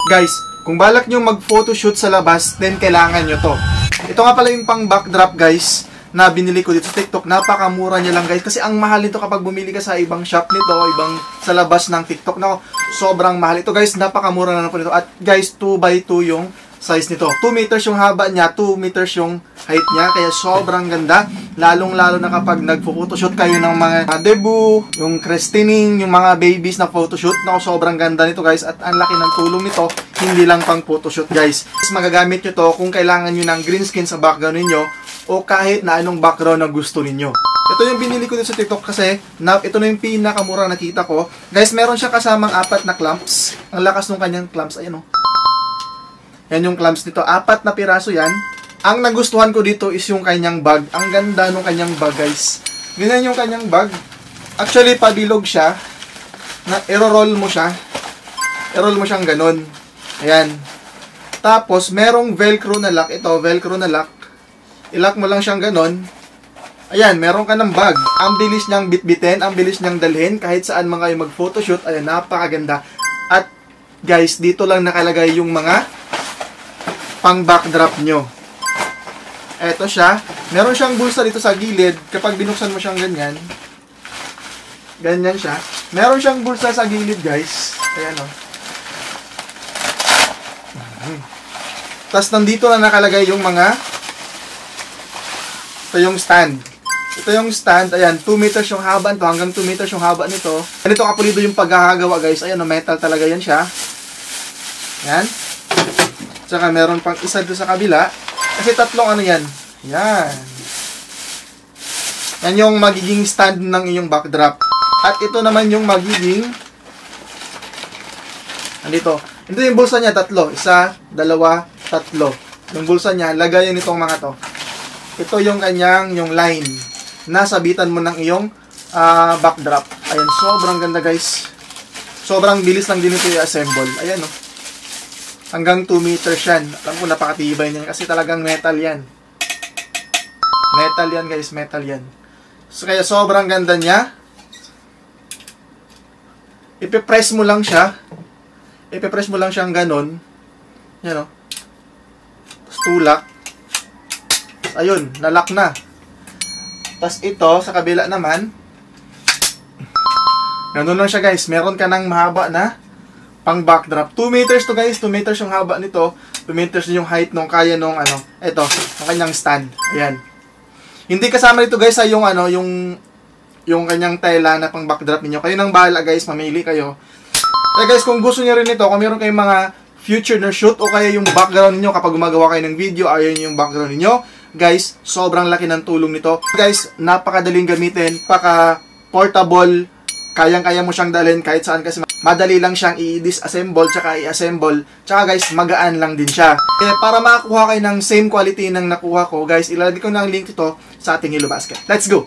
Guys, kung balak nyo mag-photoshoot sa labas, then kailangan nyo to. Ito nga pala yung pang backdrop guys, na binili ko dito sa TikTok. Napakamura niya lang guys. Kasi ang mahal nito kapag bumili ka sa ibang shop nito, ibang sa labas ng TikTok. Nako, sobrang mahal ito guys. Napakamura na po nito. At guys, 2x2 yung size nito. 2 meters yung haba niya, 2 meters yung height niya. Kaya sobrang ganda. Lalong-lalo na kapag nag-photoshoot kayo ng mga debut, yung christening, yung mga babies na photoshoot. Nako, sobrang ganda nito guys. At ang laki ng tulong nito. Hindi lang pang photoshoot guys. Magagamit nyo to kung kailangan nyo ng green screen sa background ninyo o kahit na anong background na gusto ninyo. Ito yung binili ko dito sa TikTok kasi ito na yung pinakamura nakita ko. Guys, meron siya kasamang 4 na clamps. Ang lakas ng kanyang clamps. Ayan o. Yan yung clamps nito. 4 na piraso yan. Ang nagustuhan ko dito is yung kanyang bag. Ang ganda ng kanyang bag guys. Ganyan yung kanyang bag. Actually, pabilog siya. I-roll mo siya. I-roll mo siyang ganun. Ayan. Tapos, merong velcro na lock. Ito, velcro na lock. I-lock mo lang siyang ganon. Ayan, meron ka ng bag. Ang bilis niyang bitbitin, ang bilis niyang dalhin. Kahit saan man kayo mag-photoshoot. Ayan, napakaganda. At, guys, dito lang nakalagay yung mga pang-backdrop nyo. Eto siya. Meron siyang bulsa dito sa gilid. Kapag binuksan mo siyang ganyan. Ganyan siya. Meron siyang bulsa sa gilid, guys. Ayan, o. Tapos, nandito lang nakalagay yung mga ito yung stand. Ito yung stand. Ayan, 2 meters yung haba nito. Hanggang 2 meters yung haba nito. Ganito kapulido yung pagkakagawa guys. Ayan, metal talaga yan siya. Ayan. Tsaka meron pang isa doon sa kabila. Kasi tatlong ano yan. Ayan. Yan yung magiging stand ng iyong backdrop. At ito naman yung magiging andito. Ito yung bulsa niya, 3. 1, 2, 3. Yung bulsa niya, lagayan itong mga to. Ito yung kanyang, yung line. Nasabitan mo ng iyong backdrop. Ayan, sobrang ganda guys. Sobrang bilis lang din ito i-assemble. Ayan o. Hanggang 2 meters yan. Alam ko napakatibay niyan kasi talagang metal yan. Metal yan guys, metal yan. So, kaya sobrang ganda niya. Ipipress mo lang siya. Ipipress mo lang siyang ganon. Yan o. Tapos tulak. Ayun, nalock na. Tapos ito, sa kabila naman, ganun lang siya guys. Meron ka ng mahaba na pang backdrop. 2 meters to guys. 2 meters yung haba nito. 2 meters yung height nung kaya nung ano. Ito, yung kanyang stand. Ayan. Hindi kasama nito guys ay yung ano, yung kanyang tela na pang backdrop niyo. Kayo nang bahala guys, mamili kayo. Kaya guys, kung gusto niyo rin ito, kung meron kayong mga future na shoot o kaya yung background niyo kapag gumagawa kayo ng video, ayun yung background niyo. Guys, sobrang laki ng tulong nito. Guys, napakadaling gamitin, portable, kayang-kaya mo siyang dalhin kahit saan kasi madali lang siyang i-disassemble tsaka i-assemble. Tsaka guys, magaan lang din siya. Para makakuha kayo ng same quality ng nakuha ko, guys, ilalagay ko na ang link ito sa ating Hilo Basket. Let's go!